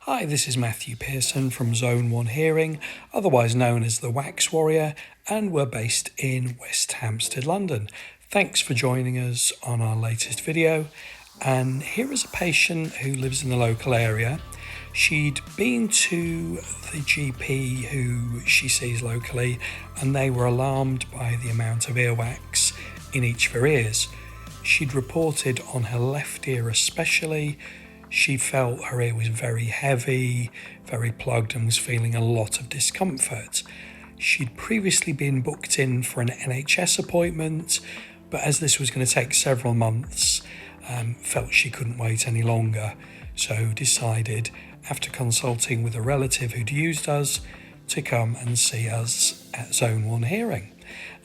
Hi, this is Matthew Pearson from Zone 1 Hearing, otherwise known as the Wax Warrior, and we're based in West Hampstead, London. Thanks for joining us on our latest video. And here is a patient who lives in the local area. She'd been to the GP who she sees locally, and they were alarmed by the amount of earwax in each of her ears. She'd reported on her left ear especially. She felt her ear was very heavy, very plugged, and was feeling a lot of discomfort. She'd previously been booked in for an NHS appointment, but as this was going to take several months, felt she couldn't wait any longer, so decided, after consulting with a relative who'd used us, to come and see us at Zone 1 Hearing.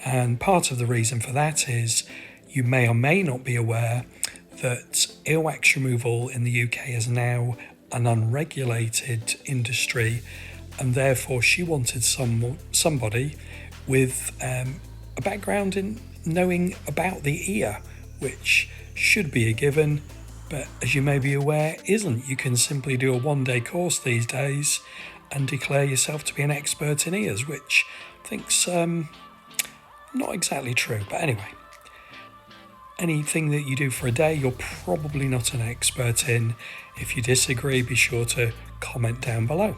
And part of the reason for that is, you may or may not be aware that earwax removal in the UK is now an unregulated industry, and therefore she wanted somebody with a background in knowing about the ear, which should be a given, but as you may be aware, isn't. You can simply do a one-day course these days and declare yourself to be an expert in ears, which I think's not exactly true, but anyway. Anything that you do for a day, you're probably not an expert in. If you disagree, be sure to comment down below.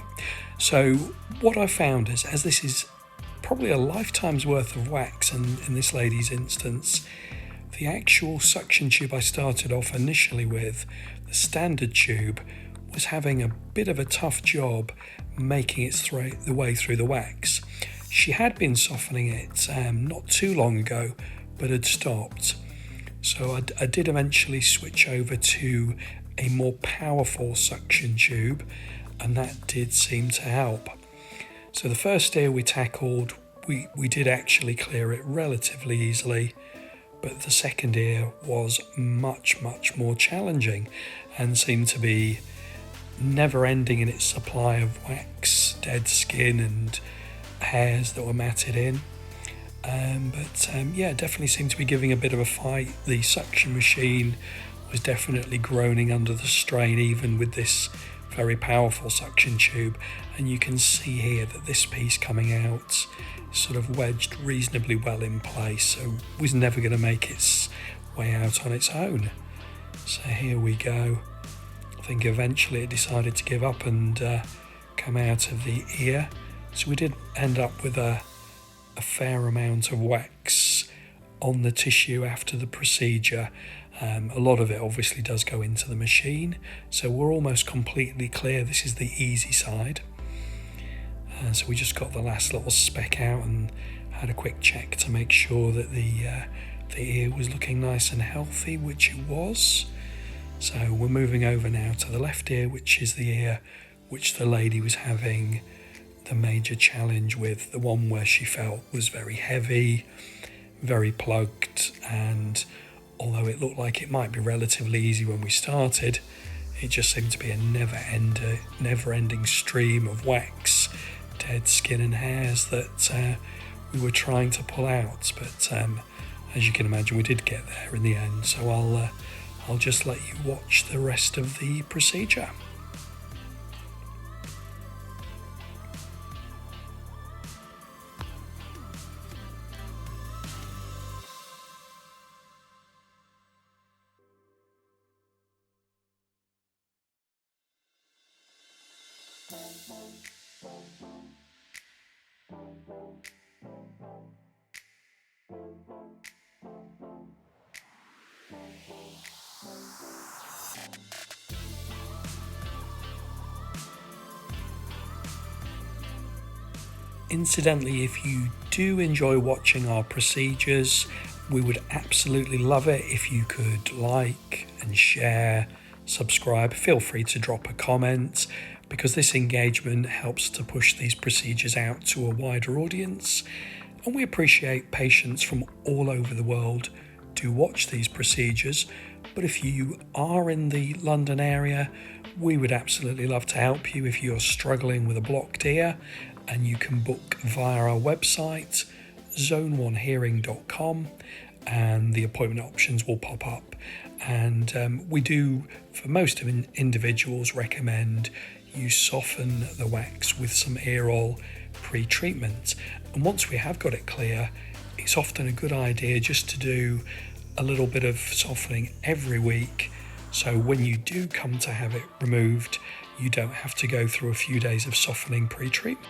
So what I found is, as this is probably a lifetime's worth of wax, and in this lady's instance, the actual suction tube I started off initially with, the standard tube, was having a bit of a tough job making its way through the wax. She had been softening it not too long ago, but had stopped. So I did eventually switch over to a more powerful suction tube, and that did seem to help. So the first ear we tackled, we did actually clear it relatively easily, but the second ear was much more challenging and seemed to be never ending in its supply of wax, dead skin and hairs that were matted in. Yeah, definitely seemed to be giving a bit of a fight. The suction machine was definitely groaning under the strain, even with this very powerful suction tube. And you can see here that this piece coming out sort of wedged reasonably well in place, so was never going to make its way out on its own. So here we go. I think eventually it decided to give up and come out of the ear. So we did end up with a fair amount of wax on the tissue after the procedure. A lot of it obviously does go into the machine, so we're almost completely clear. This is the easy side. So we just got the last little speck out and had a quick check to make sure that the ear was looking nice and healthy, which it was. So we're moving over now to the left ear, which is the ear which the lady was having the major challenge with, the one where she felt was very heavy, very plugged, and although it looked like it might be relatively easy when we started, it just seemed to be a never-ending stream of wax, dead skin and hairs that we were trying to pull out. But as you can imagine, we did get there in the end, so I'll just let you watch the rest of the procedure. Incidentally, if you do enjoy watching our procedures, we would absolutely love it if you could like and share, subscribe. Feel free to drop a comment, because this engagement helps to push these procedures out to a wider audience, and we appreciate patients from all over the world do watch these procedures. But if you are in the London area, we would absolutely love to help you if you're struggling with a blocked ear, and you can book via our website, zone1hearing.com, and the appointment options will pop up. And we do, for most of individuals, recommend you soften the wax with some ear oil pre-treatment. And once we have got it clear, it's often a good idea just to do a little bit of softening every week, so when you do come to have it removed, you don't have to go through a few days of softening pre-treatment.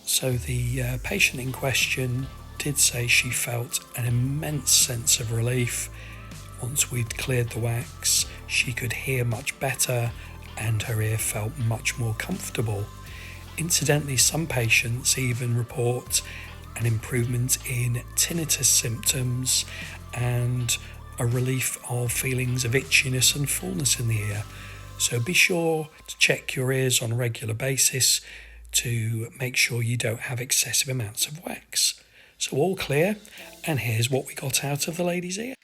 So the patient in question did say she felt an immense sense of relief. Once we'd cleared the wax, she could hear much better and her ear felt much more comfortable. Incidentally, some patients even report an improvement in tinnitus symptoms and a relief of feelings of itchiness and fullness in the ear. So be sure to check your ears on a regular basis to make sure you don't have excessive amounts of wax. So all clear, and here's what we got out of the lady's ear.